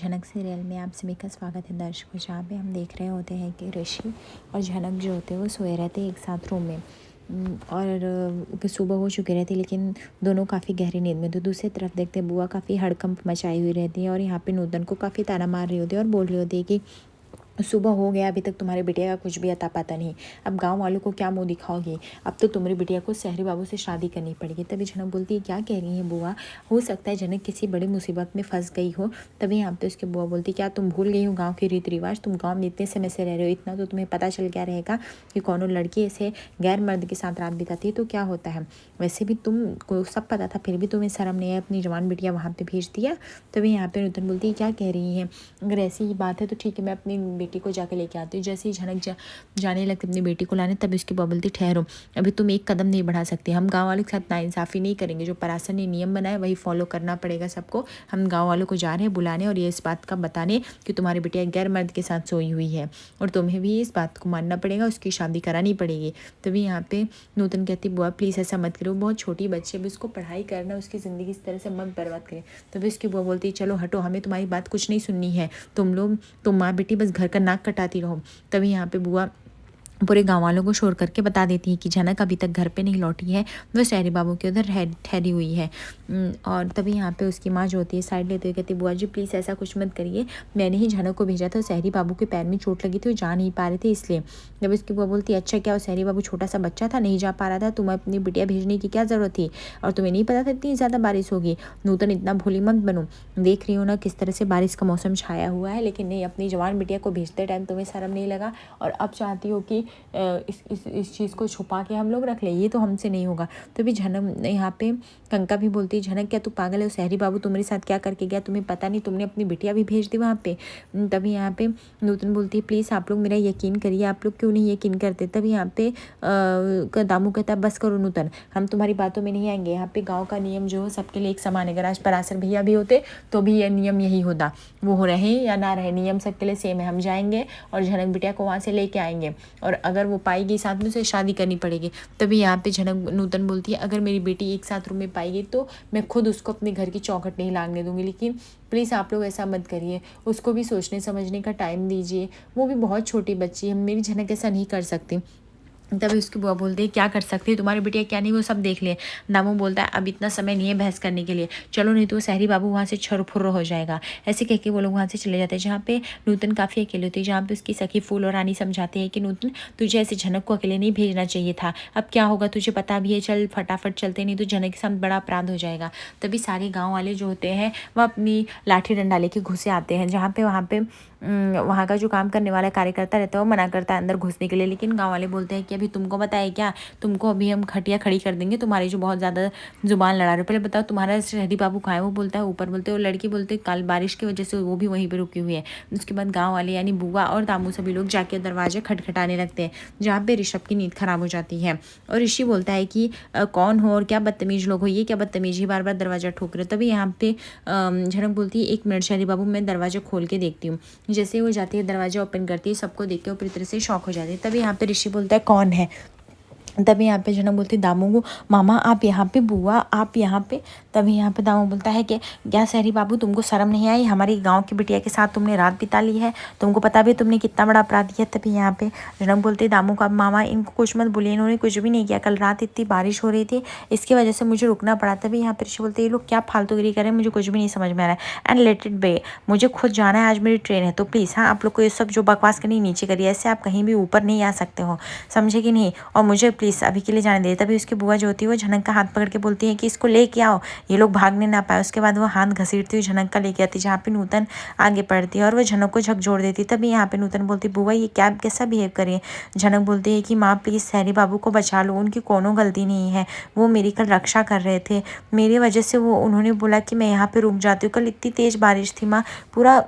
झनक सीरियल में आप सभी का स्वागत है दर्शकों। जहाँ पे हम देख रहे होते हैं कि ऋषि और झनक जो होते हैं वो सोए रहते हैं एक साथ रूम में। और सुबह हो चुकी रहती है लेकिन दोनों काफ़ी गहरी नींद में। तो दूसरी तरफ देखते हैं बुआ काफ़ी हड़कंप मचाई हुई रहती है और यहाँ पे नूतन को काफ़ी ताना मार रही होती है और बोल रही होती है कि सुबह हो गया, अभी तक तुम्हारे बिटिया का कुछ भी अता पता नहीं। अब गांव वालों को क्या मुंह दिखाओगी? अब तो तुम्हारी बिटिया को शहरी बाबू से शादी करनी पड़ेगी। तभी झनक बोलती है क्या कह रही है बुआ? हो सकता है झनक किसी बड़ी मुसीबत में फंस गई हो। तभी यहाँ पे उसकी बुआ बोलती क्या तुम भूल गई हो गाँव के रीति रिवाज? तुम गाँव में इतने समय से रह रहे हो, इतना तो तुम्हें पता चल क्या रहेगा कि कौन लड़की ऐसे गैर मर्द के साथ रात बिताती है तो क्या होता है। वैसे भी तुमको सब पता था, फिर भी तुम्हें शर्म नहीं है अपनी जवान बिटिया वहाँ पे भेज दिया। तभी यहाँ पे नूतन बोलती है क्या कह रही है? अगर ऐसी ही बात है तो ठीक है, मैं अपनी बेटी को जाके लेके आती हूँ। जैसे ही झनक जाने लगती अपनी बेटी को लाने, तभी उसकी बुआ बोलती ठहरो, अभी तुम एक कदम नहीं बढ़ा सकती। हम गांव वालों के साथ नाइंसाफ़ी नहीं करेंगे। जो पराशर ने नियम बनाए वही फॉलो करना पड़ेगा सबको। हम गांव वालों को जा रहे हैं बुलाने और ये इस बात का बताने कि तुम्हारी बेटिया गैर मर्द के साथ सोई हुई है और तुम्हें भी इस बात को मानना पड़ेगा, उसकी शादी करानी पड़ेगी। तभी यहाँ पे नूतन कहती बुआ प्लीज़ ऐसा मत करो, बहुत छोटी बच्ची है, उसको पढ़ाई करना, उसकी ज़िंदगी इस तरह से मत बर्बाद करें। तभी उसकी बुआ बोलती चलो हटो, हमें तुम्हारी बात कुछ नहीं सुननी है। तुम माँ बेटी बस घर का नाक कटाती रहो। तभी यहाँ पे बुआ पूरे गाँव वालों को शोर करके बता देती है कि झनक अभी तक घर पे नहीं लौटी है, वह शहरी बाबू के उधर ठहरी हुई है। और तभी यहाँ पे उसकी माँ जो होती है साइड लेते हुए कहती बुआ जी प्लीज़ ऐसा कुछ मत करिए, मैंने ही झनक को भेजा था, शहरी बाबू के पैर में चोट लगी थी, वो जा नहीं पा रहे थे इसलिए। जब उसकी बुआ बोलती अच्छा क्या वो शहरी बाबू छोटा सा बच्चा था, नहीं जा पा रहा था, तुम्हें अपनी बिटिया भेजने की क्या ज़रूरत थी? और तुम्हें नहीं पता था इतनी ज़्यादा बारिश होगी? नूतन इतना भोली मत बनो, देख रही हो ना किस तरह से बारिश का मौसम छाया हुआ है, लेकिन नहीं, अपनी जवान बिटिया को भेजते टाइम तुम्हें शर्म नहीं लगा और अब चाहती हो कि इस चीज़ को छुपा के हम लोग रख ले, ये तो हमसे नहीं होगा। तभी झनक यहाँ पे कंका भी बोलती है झनक क्या तू पागल है? शहरी बाबू तुम्हारे साथ क्या करके गया तुम्हें पता नहीं? तुमने अपनी बिटिया भी भेज दी वहाँ पे। तभी यहाँ पे नूतन बोलती है प्लीज़ आप लोग मेरा यकीन करिए, आप लोग क्यों नहीं यकीन करते? तभी यहाँ पे दामू कहता है बस करो नूतन, हम तुम्हारी बातों में नहीं आएंगे। यहाँ पे गाँव का नियम जो है सबके लिए एक समान है। अगर आज पराशर भैया भी होते तो भी ये नियम यही होता, वो हो रहे या ना रहे, नियम सबके लिए सेम है। हम जाएंगे और झनक बिटिया को वहाँ से लेके आएंगे और अगर वो पाएगी साथ में उसे शादी करनी पड़ेगी। तभी यहाँ पे झनक नूतन बोलती है अगर मेरी बेटी एक साथ रूम में पाएगी तो मैं खुद उसको अपने घर की चौखट नहीं लागने दूंगी, लेकिन प्लीज़ आप लोग ऐसा मत करिए, उसको भी सोचने समझने का टाइम दीजिए, वो भी बहुत छोटी बच्ची है, मेरी झनक ऐसा नहीं कर सकती। तभी उसकी बुआ बोलती है क्या कर सकती है तुम्हारी बिटिया, क्या नहीं वो सब देख ले। दामू बोलता है अब इतना समय नहीं है बहस करने के लिए, चलो नहीं तो शहरी बाबू वहाँ से छुर हो जाएगा। ऐसे कह के वो लोग वहाँ से चले जाते हैं। जहाँ पे नूतन काफ़ी अकेले होती है, जहाँ पे उसकी सखी फूल और रानी समझाते हैं कि नूतन तुझे ऐसे झनक को अकेले नहीं भेजना चाहिए था, अब क्या होगा तुझे पता भी है, चल फटाफट चलते, नहीं तो झनक के साथ बड़ा अपराध हो जाएगा। तभी सारे गाँव वाले जो होते हैं वह अपनी लाठी डंडा लेके घुसे आते हैं। जहाँ पे वहाँ का जो काम करने वाला कार्यकर्ता रहता है वो मना करता है अंदर घुसने के लिए, लेकिन गाँव वाले बोलते हैं कि अभी तुमको बताए क्या, तुमको अभी हम खटिया खड़ी कर देंगे, तुम्हारी जो बहुत ज़्यादा जुबान लड़ा रहे हो, पहले बताओ तुम्हारा शहरी बाबू कहाँ है? वो बोलता है ऊपर, बोलते हैं वो लड़की बोलते कल बारिश की वजह से वो भी वहीं पर रुकी हुई है। उसके बाद गाँव वाले यानी बुआ और दामू सभी लोग जाके दरवाजे खटखटाने लगते हैं, जहाँ पे ऋषभ की नींद खराब हो जाती है और ऋषि बोलता है कि कौन हो और क्या बदतमीज लोग हो, ये क्या बदतमीजी, बार बार दरवाजा ठोक रहे हो। तभी यहाँ पे झनक बोलती है एक मिनट शहरी बाबू मैं दरवाजा खोल के देखती हूँ। जैसे वो जाती है दरवाजा ओपन करती है, सबको देख के वो पूरी तरह से शॉक हो जाती है। तभी यहाँ पे ऋषि बोलता है कौन है? तभी यहाँ पे झनक बोलती दामू को मामा आप यहाँ पे, बुआ आप यहाँ पे। तभी यहाँ पे दामू बोलता है कि क्या शहरी बाबू तुमको शर्म नहीं आई? हमारी गांव की बिटिया के साथ तुमने रात बिता ली है, तुमको पता भी तुमने कितना बड़ा अपराध किया। तभी यहाँ पे झनक बोलती दामू को अब मामा इनको कुछ मत बोलिए, इन्होंने कुछ भी नहीं किया, कल रात इतनी बारिश हो रही थी इसकी वजह से मुझे रुकना पड़ा। तभी यहाँ पे ऋषि बोलते ये लोग क्या फालतूगिरी करें, मुझे कुछ भी नहीं समझ में आ रहा है एंड लेट इट बे, मुझे खुद जाना है, आज मेरी ट्रेन है, तो प्लीज़ हाँ आप लोग को ये सब जो बकवास करनी नीचे करिए, ऐसे आप कहीं भी ऊपर नहीं आ सकते हो, समझे कि नहीं? और मुझे प्लीज़ अभी के लिए जाने दे। तभी उसकी बुआ जो होती है वो झनक का हाथ पकड़ के बोलती है कि इसको लेके आओ, ये लोग भागने ना पाए। उसके बाद वो हाथ घसीटती हुई झनक का लेके आती, जहाँ पे नूतन आगे पड़ती है और वो झनक को झकझोर देती। तभी यहाँ पे नूतन बोलती बुआ ये क्या कैसा बिहेव करिए? झनक बोलती है कि माँ प्लीज़ शहरी बाबू को बचा लो, उनकी कोनो गलती नहीं है, वो मेरी कल रक्षा कर रहे थे, मेरी वजह से वो उन्होंने बोला कि मैं यहाँ पे रुक जाती हूँ। कल इतनी तेज़ बारिश थी माँ, पूरा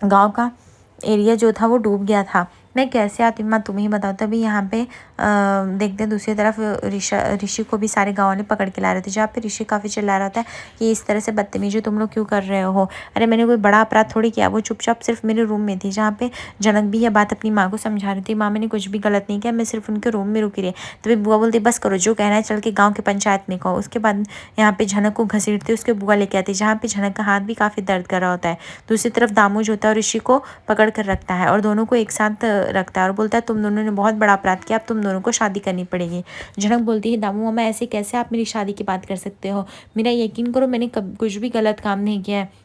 गाँव का एरिया जो था वो डूब गया था, मैं कैसे आती माँ तुम ही बताओ। तभी यहाँ पे देखते दूसरी तरफ ऋषि को भी सारे गाँव वाले पकड़ के ला रहे थे, जहाँ पे ऋषि काफ़ी चिल्ला रहा था कि इस तरह से बदतमीजी तुम लोग क्यों कर रहे हो। अरे मैंने कोई बड़ा अपराध थोड़ी किया, वो चुपचाप सिर्फ मेरे रूम में थी, जहाँ पे जनक भी यह बात अपनी माँ को समझा रही थी। माँ मैंने कुछ भी गलत नहीं किया, मैं सिर्फ उनके रूम में रुकी रही। तभी बुआ बोलती बस करो, जो कहना है चल के गाँव के पंचायत में कहो। उसके बाद यहाँ पे झनक को घसीटते उसके बुआ लेके आती, जहाँ पे झनक का हाथ भी काफ़ी दर्द कर रहा होता है। दूसरी तरफ दामू जो होता है और ऋषि को पकड़ कर रखता है और दोनों को एक साथ रखता है और बोलता है तुम दोनों ने बहुत बड़ा अपराध किया, अब तुम दोनों को शादी करनी पड़ेगी। झनक बोलती है दामू मामा ऐसे कैसे आप मेरी शादी की बात कर सकते हो, मेरा यकीन करो मैंने कुछ भी गलत काम नहीं किया है।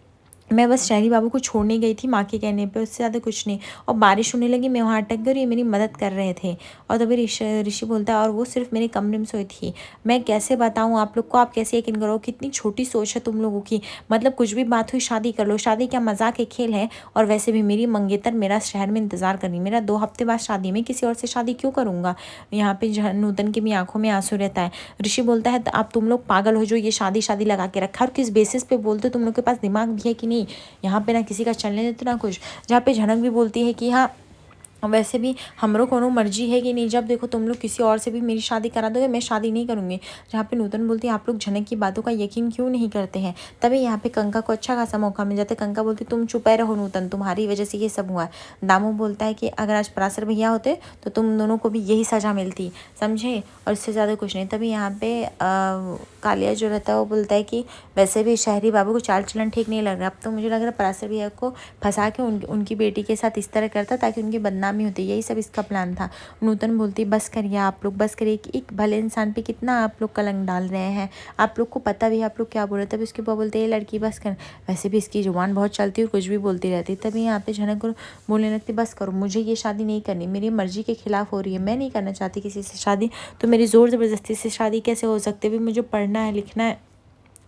मैं बस शहरी बाबू को छोड़ने गई थी माँ के कहने पे, उससे ज़्यादा कुछ नहीं। और बारिश होने लगी, मैं वहाँ अटक गई और ये मेरी मदद कर रहे थे। और तभी ऋषि बोलता है और वो सिर्फ मेरे कमरे में सोई थी। मैं कैसे बताऊँ आप लोग को, आप कैसे यकीन करो, कितनी छोटी सोच है तुम लोगों की। मतलब कुछ भी बात हुई शादी कर लो, शादी क्या मजाक के खेल है। और वैसे भी मेरी मंगेतर मेरा शहर में इंतज़ार कर रही, मेरा 2 हफ्ते बाद शादी, में किसी और से शादी क्यों करूँगा। यहाँ पे नूतन की भी आंखों में आंसू रहता है। ऋषि बोलता है आप तुम लोग पागल हो जो ये शादी शादी लगा के रखा, और किस बेसिस पे बोलते हो, तुम लोग के पास दिमाग भी है कि नहीं। यहाँ पे ना किसी का चलने देते ना कुछ। जहाँ पे झनक भी बोलती है कि हाँ वैसे भी हमरो कोनो मर्जी है कि नहीं, जब देखो तुम लोग किसी और से भी मेरी शादी करा दोगे, मैं शादी नहीं करूँगी। जहाँ पे नूतन बोलती है आप लोग झनक की बातों का यकीन क्यों नहीं करते हैं। तभी यहाँ पे कंका को अच्छा खासा मौका मिल जाता है। कंका बोलती तुम चुप रहो नूतन, तुम्हारी वजह से ये सब हुआ। दामू बोलता है कि अगर आज पराशर भैया होते तो तुम दोनों को भी यही सज़ा मिलती, समझे, और इससे ज़्यादा कुछ नहीं। तभी यहाँ पे कालिया जो रहता है वो बोलता है कि वैसे भी शहरी बाबू को चाल चलन ठीक नहीं लग रहा। अब तो मुझे लग रहा है पराशर भैया को फंसा के उनकी बेटी के साथ इस तरह करता ताकि उनकी बदनामी होती, यही सब इसका प्लान था। नूतन बोलती बस करिए आप लोग, बस करिए कि एक भले इंसान पे कितना आप लोग कलंक डाल रहे हैं, आप लोग को पता भी है आप लोग क्या बोल रहे। तभी उसके पापा बोलते ये लड़की बस कर, वैसे भी इसकी जुबान बहुत चलती है, कुछ भी बोलती रहती। तभी यहाँ पे झनक बोलने लगती बस करो, मुझे ये शादी नहीं करनी, मेरी मर्जी के खिलाफ हो रही है, मैं नहीं करना चाहती किसी से शादी। तो मेरी ज़ोर ज़बरदस्ती से शादी कैसे हो सकती है, भी मुझे पढ़ना है लिखना है,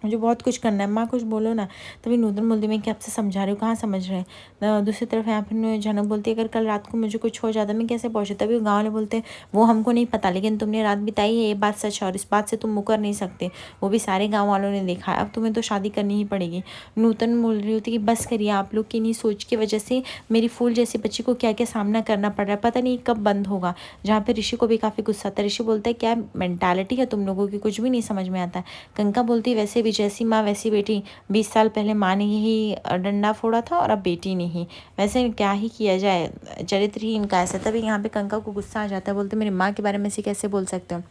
मुझे बहुत कुछ करना है, माँ कुछ बोलो ना। तभी नूतन बोलती मैं क्या आपसे समझा रही हूँ, कहाँ समझ रहे हैं। दूसरी तरफ यहाँ फिर झनक बोलती है अगर कल रात को मुझे कुछ हो जाता मैं कैसे पहुँचे। तभी गाँव वाले बोलते हैं वो हमको नहीं पता, लेकिन तुमने रात बिताई है ये बात सच है और इस बात से तुम मुकर नहीं सकते, वो भी सारे गाँव वालों ने देखा है, अब तुम्हें तो शादी करनी ही पड़ेगी। नूतन बोल रही होती कि बस करिए, आप लोग की नहीं सोच की वजह से मेरी फूल जैसी बच्ची को क्या क्या सामना करना पड़ रहा है, पता नहीं कब बंद होगा। जहाँ पे ऋषि को भी काफ़ी गुस्सा आता है। ऋषि बोलता है क्या मेंटालिटी है तुम लोगों की, कुछ भी नहीं समझ में आता है। कंका बोलती वैसे भी जैसी माँ वैसी बेटी, 20 साल पहले माँ ने ही डंडा फोड़ा था और अब बेटी ने ही, वैसे क्या ही किया जाए, चरित्र ही इनका ऐसा। तभी यहाँ पे कंका को गुस्सा आ जाता है, बोलते मेरी माँ के बारे में ऐसे कैसे बोल सकते हो।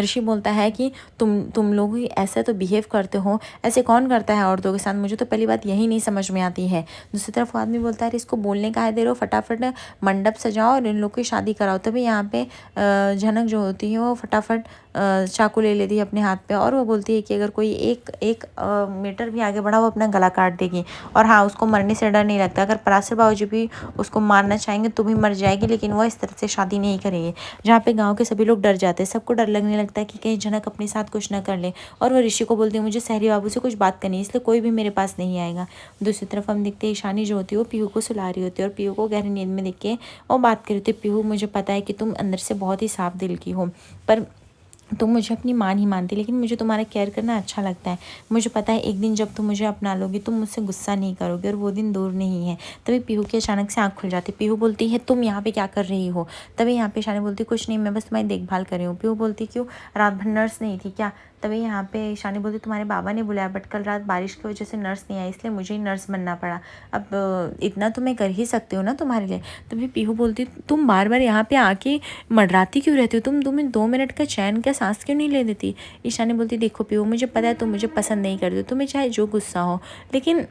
ऋषि बोलता है कि तुम लोग ही ऐसा तो बिहेव करते हो, ऐसे कौन करता है औरतों के साथ, मुझे तो पहली बात यही नहीं समझ में आती है। दूसरी तरफ आदमी बोलता है इसको बोलने का है दे रहे हो, फटाफट मंडप सजाओ और इन लोग की शादी कराओ। तभी यहाँ पे झनक जो होती है वो फटाफट चाकू ले लेती है अपने हाथ पे और वो बोलती है कि अगर कोई एक मीटर भी आगे बढ़ा वो अपना गला काट देगी। और हाँ उसको मरने से डर नहीं लगता, अगर पराशर बाबूजी भी उसको मारना चाहेंगे तो भी मर जाएगी, लेकिन वो इस तरह से शादी नहीं करेंगे। जहाँ पे गाँव के सभी लोग डर जाते हैं, सबको डर लगने लगता है कि कहीं झनक अपने साथ कुछ ना कर ले। और वो ऋषि को बोलती है मुझे शहरी बाबू से कुछ बात करनी है, इसलिए कोई भी मेरे पास नहीं आएगा। दूसरी तरफ हम देखते हैं ईशानी जो होती है वो पीहू को सुला रही होती है और पीहू को गहरी नींद में देख के वो बात कर रही होती है पीहू मुझे पता है कि तुम अंदर से बहुत ही साफ दिल की हो, पर तुम मुझे अपनी माँ नहीं मानती, लेकिन मुझे तुम्हारा केयर करना अच्छा लगता है। मुझे पता है एक दिन जब तुम मुझे अपना लोगी तुम मुझसे गुस्सा नहीं करोगे और वो दिन दूर नहीं है। तभी पीहू की अचानक से आँख खुल जाती। पीहू बोलती है तुम यहाँ पे क्या कर रही हो। तभी यहाँ पे शानी बोलती कुछ नहीं, मैं बस तुम्हारी देखभाल कर रही हूँ। पीहू बोलती क्यों, रात भर नर्स नहीं थी क्या। तभी यहाँ पे ईशानी बोलती तुम्हारे बाबा ने बुलाया बट कल रात बारिश की वजह से नर्स नहीं आई, इसलिए मुझे ही नर्स बनना पड़ा। अब इतना तो मैं कर ही सकती हूँ ना तुम्हारे लिए। तभी पीहू बोलती तुम बार बार यहाँ पे आके मडराती क्यों रहती हो, तुम्हें 2 मिनट का चैन का सांस क्यों नहीं ले देती। ईशानी बोलती देखो पीहू मुझे पता है तुम मुझे पसंद नहीं करती, तुम्हें चाहे जो गुस्सा हो, लेकिन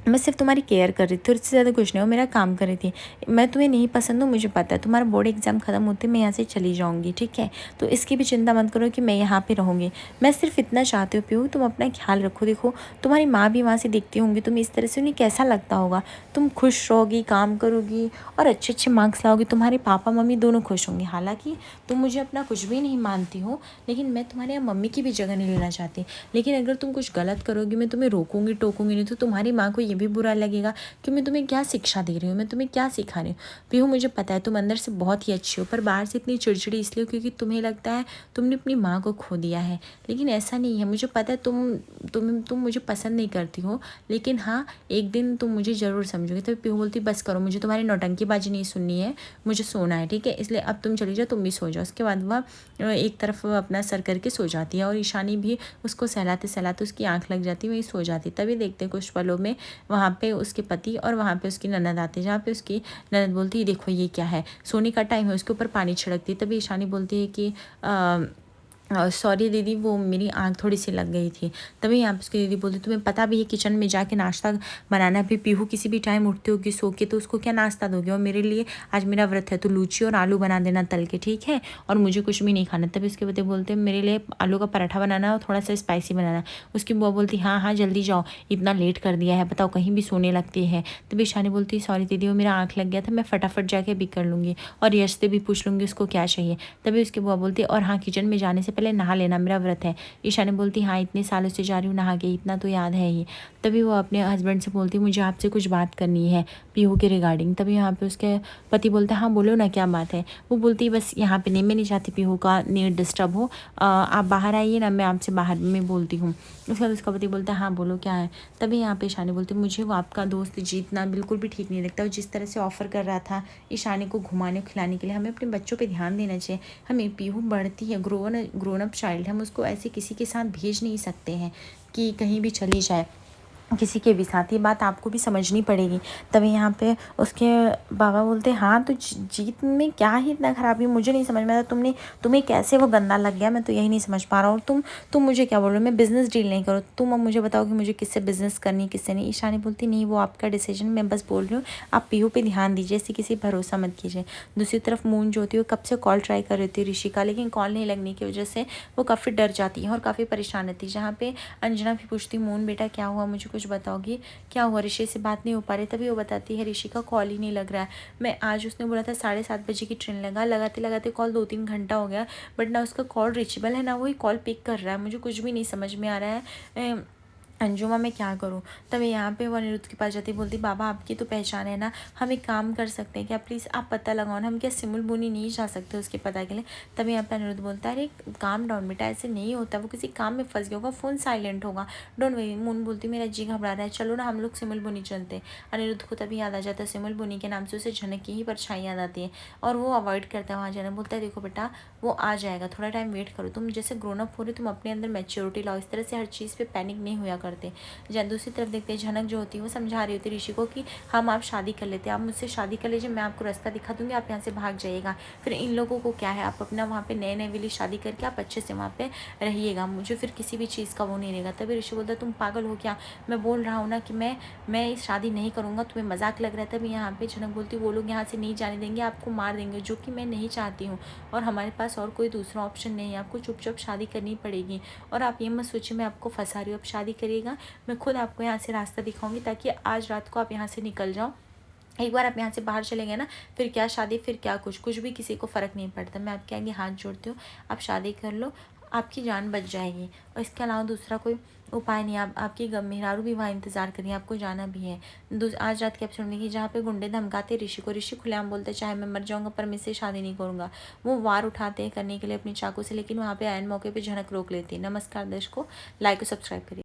मैं सिर्फ तुम्हारी केयर कर रही थी और इससे ज़्यादा कुछ नहीं हो, मेरा काम कर रही थी। मैं तुम्हें नहीं पसंद हूँ मुझे पता है, तुम्हारा बोर्ड एग्जाम खत्म होते मैं यहाँ से चली जाऊँगी, ठीक है। तो इसकी भी चिंता मत करो कि मैं यहाँ पे रहूँगी। मैं सिर्फ इतना चाहती हूँ पीहू तुम अपना ख्याल रखो। देखो तुम्हारी माँ भी वहाँ से दिखती होंगी, तुम इस तरह से उन्हें कैसा लगता होगा। तुम खुश रहोगी, काम करोगी और अच्छे अच्छे मार्क्स लाओगी, तुम्हारे पापा मम्मी दोनों खुश होंगे। हालाँकि तुम मुझे अपना कुछ भी नहीं मानती हो, लेकिन मैं तुम्हारे यहाँ मम्मी की भी जगह नहीं लेना चाहती। लेकिन अगर तुम कुछ गलत करोगी मैं तुम्हें रोकूंगी टोकूंगी नहीं, तो तुम्हारी माँ को ये भी बुरा लगेगा कि मैं तुम्हें क्या शिक्षा दे रही हूँ, मैं तुम्हें क्या सिखा रही हूँ। पीहू मुझे पता है तुम अंदर से बहुत ही अच्छी हो, पर बाहर से इतनी चिड़चिड़ी इसलिए क्योंकि तुम्हें लगता है तुमने अपनी माँ को खो दिया है। लेकिन ऐसा नहीं है, मुझे पता है तुम मुझे पसंद नहीं करती हो, लेकिन हाँ एक दिन तुम मुझे ज़रूर समझोगे। तो पीहू बोलती बस करो, मुझे तुम्हारी नौटंकीबाजी नहीं सुननी है, मुझे सोना है, ठीक है, इसलिए अब तुम चली जाओ, तुम भी सो जाओ। उसके बाद वह एक तरफ अपना सर करके सो जाती है और ईशानी भी उसको सहलाते सहलाते उसकी आंख लग जाती है, वही सो जाती। तभी देखते कुछ पलों में वहाँ पे उसके पति और वहाँ पे उसकी ननद आते, जहाँ पे उसकी ननद बोलती है देखो ये क्या है, सोने का टाइम है, उसके ऊपर पानी छिड़कती। तभी ईशानी बोलती है कि सॉरी दीदी, वो मेरी आँख थोड़ी सी लग गई थी। तभी यहाँ पे उसकी दीदी बोलती तुम्हें पता भी है किचन में जाके नाश्ता बनाना भी। पीहू किसी भी टाइम उठती होगी सो के, तो उसको क्या नाश्ता दोगे? और मेरे लिए आज मेरा व्रत है, तो लूची और आलू बना देना तल के, ठीक है, और मुझे कुछ भी नहीं खाना। तभी उसके बच्चे बोलते मेरे लिए आलू का पराठा बनाना और थोड़ा सा स्पाइसी बनाना। उसकी बुआ बोलती हाँ हाँ जल्दी जाओ, इतना लेट कर दिया है, बताओ कहीं भी सोने लगती है। तभी ईशानी बोलती सॉरी दीदी, वो मेरा आँख लग गया था, मैं फटाफट जाके अभी कर लूँगी, और यश से भी पूछ लूँगी उसको क्या चाहिए। तभी उसकी बुआ बोलती और हाँ किचन में जाने से पहले नहा लेना, मेरा व्रत है। ईशानी बोलती हाँ इतने सालों से जा रही हूँ नहा के, इतना तो याद है ही। तभी वो अपने हस्बैंड से बोलती मुझे आपसे कुछ बात करनी है पीहू के रिगार्डिंग। तभी यहाँ पे उसके पति बोलते हाँ बोलो ना क्या बात है। वो बोलती बस यहाँ पे नहीं, मैं नहीं चाहती पीहू का नीड डिस्टर्ब हो, आप बाहर आइए ना, मैं आपसे बाहर में बोलती हूँ। उसके बाद उसका पति बोलता है हाँ बोलो क्या है। तभी यहाँ पे ईशानी बोलती मुझे वो आपका दोस्त जीतना बिल्कुल भी ठीक नहीं लगता, वो जिस तरह से ऑफ़र कर रहा था ईशानी को घुमाने खिलाने के लिए। हमें अपने बच्चों पे ध्यान देना चाहिए, हमें पीहू बढ़ती है, ग्रोन अप चाइल्ड, हम उसको ऐसे किसी के साथ भेज नहीं सकते हैं कि कहीं भी चली जाए किसी के भी साथ, ये बात आपको भी समझनी पड़ेगी। तभी यहाँ पे उसके बाबा बोलते हाँ तो जीत में क्या ही इतना खराबी, मुझे नहीं समझ में आता तुम्हें कैसे वो गंदा लग गया, मैं तो यही नहीं समझ पा रहा हूँ। तुम मुझे क्या बोल रहे हो, मैं बिज़नेस डील नहीं करूँ, तुम अब मुझे बताओ कि मुझे किससे बिज़नेस करनी किससे नहीं। ईशानी बोलती नहीं वो आपका डिसीजन, मैं बस बोल रही हूँ आप पीहू पे ध्यान दीजिए, ऐसे किसी भरोसा मत कीजिए। दूसरी तरफ मून जो होती है वो कब से कॉल ट्राई कर रही थी ऋषि का, लेकिन कॉल नहीं लगने की वजह से वो काफ़ी डर जाती है और काफ़ी परेशान रहती है। जहाँ पे अंजना भी पूछती मून बेटा क्या हुआ, मुझे कुछ बताओगी, क्या हुआ, ऋषि से बात नहीं हो पा रही। तभी वो बताती है ऋषि का कॉल ही नहीं लग रहा है। मैं आज उसने बोला था 7:30 की ट्रेन लगाते लगाते कॉल 2-3 घंटा हो गया, बट ना उसका कॉल रीचेबल है ना वही कॉल पिक कर रहा है, मुझे कुछ भी नहीं समझ में आ रहा है अंजुमा मैं क्या करूँ। तभी यहाँ पे वो अनिरुद्ध के पास जाती बोलती बाबा आपकी तो पहचान है ना, हम एक काम कर सकते हैं क्या, प्लीज़ आप पता लगाओ ना, हम क्या सिमुल बुनी नहीं जा सकते उसके पता के लिए। तभी यहाँ पे अनिरुद्ध बोलता है अरे काम डाउन बेटा, ऐसे नहीं होता, वो किसी काम में फंस गया होगा, फ़ोन साइलेंट होगा, डोंट वरी। मून बोलती मेरा जी घबरा रहा है, चलो ना हम लोग सिमुल बुनी चलते। अनिरुद्ध को तभी याद आ जाता है सिमुल बुनी के नाम से उसे झनक की ही परछाई याद आती है और वो अवॉइड करता है वहाँ जाना। बोलता है देखो बेटा वो आ जाएगा, थोड़ा टाइम वेट करो, तुम जैसे ग्रोन अप हो रहे तुम अपने अंदर मैच्योरिटी लाओ, इस तरह से हर चीज़ पे पैनिक नहीं होया करते। दूसरी तरफ देखते हैं झनक जो होती है वो समझा रही होती है ऋषि को कि हम आप शादी कर लेते हैं, आप मुझसे शादी कर लीजिए, मैं आपको रास्ता दिखा दूंगी, आप यहाँ से भाग जाइएगा। फिर इन लोगों को क्या है, आप अपना वहाँ पे नए वाली शादी करके आप अच्छे से वहाँ पे रहिएगा, मुझे फिर किसी भी चीज़ का वो नहीं रहेगा। तभी ऋषि बोलता तुम पागल हो क्या, मैं बोल रहा हूँ ना कि मैं शादी नहीं करूँगा, तुम्हें मजाक लग रहा है। तभी यहाँ पे झनक बोलती वो लोग यहाँ से नहीं जाने देंगे, आपको मार देंगे, जो कि मैं नहीं चाहती हूँ और हमारे पास और कोई दूसरा ऑप्शन नहीं है, आपको चुपचाप शादी करनी पड़ेगी। और आप ये मत सोचिए मैं आपको फंसा रही हूँ, आप शादी करिएगा, मैं खुद आपको यहाँ से रास्ता दिखाऊंगी ताकि आज रात को आप यहाँ से निकल जाओ। एक बार आप यहाँ से बाहर चले गए ना, फिर क्या शादी फिर क्या कुछ भी किसी को फ़र्क नहीं पड़ता। मैं आपके आगे हाथ जोड़ती हूँ, आप शादी कर लो, आपकी जान बच जाएगी। और इसके अलावा दूसरा कोई उपाय नहीं। आप आपकी मेहरारू भी वहाँ इंतज़ार करिए, आपको जाना भी है। आज रात के एपिसोड में जहाँ पे गुंडे धमकाते ऋषि को, ऋषि खुलेआम बोलते चाहे मैं मर जाऊँगा पर मैं इससे शादी नहीं करूँगा। वो वार उठाते हैं करने के लिए अपनी चाकू से, लेकिन वहाँ पे ऐन मौके पर झनक रोक लेती है। नमस्कार दर्शकों, लाइक और सब्सक्राइब करिए।